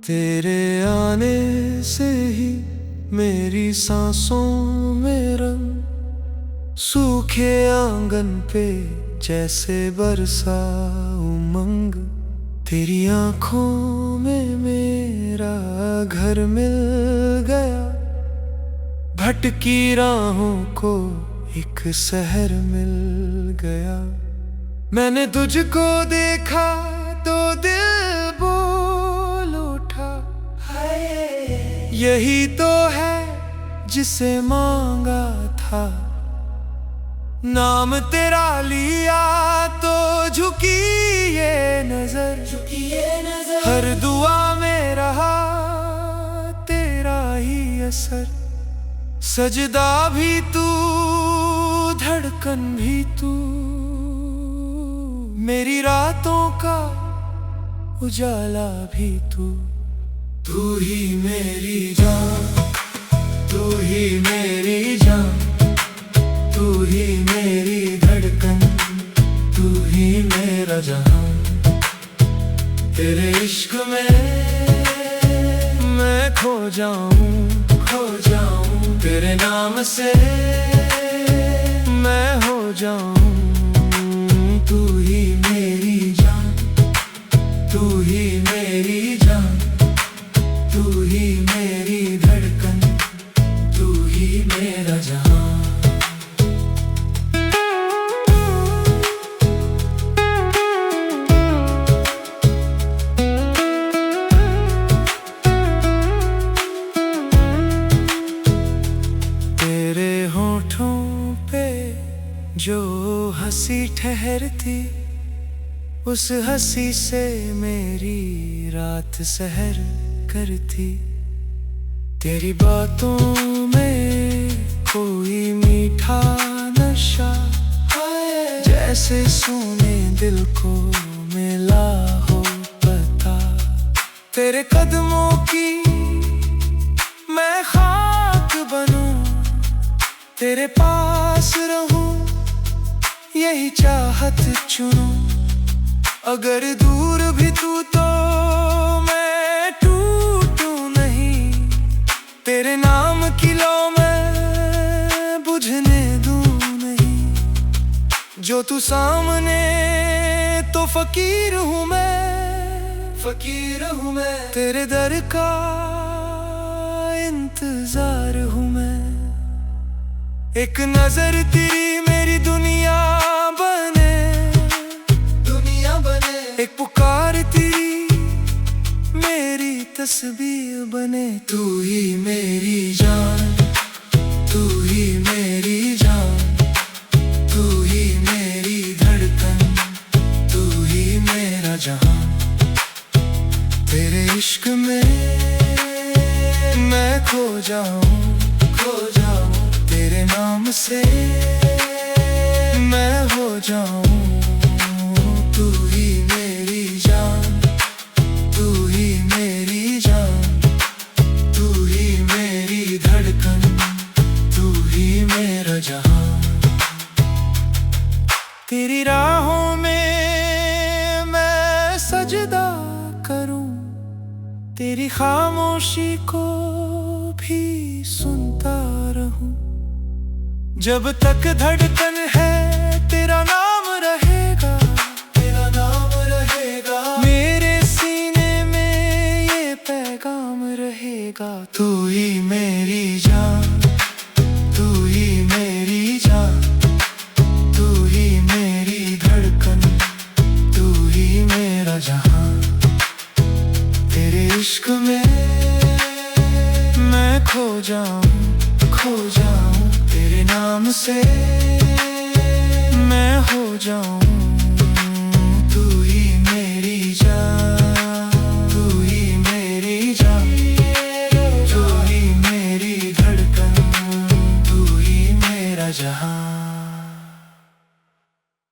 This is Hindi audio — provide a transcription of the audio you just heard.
तेरे आने से ही मेरी सांसों में रंग, सूखे आंगन पे जैसे बरसा उमंग। तेरी आंखों में मेरा घर मिल गया, भटकी राहों को एक शहर मिल गया। मैंने तुझको देखा तो दिल बोल उठा, यही तो है जिसे मांगा था। नाम तेरा लिया तो झुकी ये नजर, हर दुआ में रहा तेरा ही असर। सजदा भी तू, धड़कन भी तू, मेरी रातों का उजाला भी तू। तू ही मेरी जान, तू ही मेरी जान, तू ही मेरी धड़कन, तू ही मेरा जहां। तेरे इश्क में मैं खो जाऊं, खो जाऊं। तेरे नाम से मैं हो जाऊं। तू ही मेरी जान, तू ही मेरी जान, तू ही मेरी धड़कन, तू ही मेरा जहां। तेरे होठों पे जो हंसी ठहरती, उस हंसी से मेरी रात सहर करती। तेरी बातों में कोई मीठा नशा, जैसे सोने दिल को मिला हो पता। तेरे कदमों की मैं खाक बनूं, तेरे पास रहूं, यही चाहत चुनूं। अगर दूर भी तू तो मैं टूटूं नहीं, तेरे नाम की लौ मैं बुझने दूं नहीं। जो तू सामने तो फकीर हूँ मैं, फकीर हूँ मैं। तेरे दर का इंतजार हूँ मैं। एक नजर तेरी मेरी दुनिया बने, दुनिया बने। एक पुकार तेरी मेरी तस्बीर बने। तू ही मेरी जान, तू ही मेरी जान, तू ही मेरी धड़कन, तू ही मेरा जहां। तेरे इश्क में मैं खो जाऊं, खो जाऊं। तेरे नाम से मैं हो जाऊं। तू ही मेरी जान, तू ही मेरी जान, तू ही मेरी धड़कन, तू ही मेरा जहां। तेरी राहों में मैं सजदा करूं, तेरी खामोशी को भी सुनता रहूं। जब तक धड़कन है तेरा नाम रहेगा, तेरा नाम रहेगा। मेरे सीने में ये पैगाम रहेगा। तू ही मेरी जान, तू ही मेरी जान, तू ही मेरी धड़कन, तू ही मेरा जहां। तेरे इश्क में मैं खो जाऊं, खो जाऊं। तेरे नाम से मैं हो जाऊं। तू ही मेरी जान, तू ही मेरी जान, तू ही मेरी धड़कन, तू ही मेरा जहां।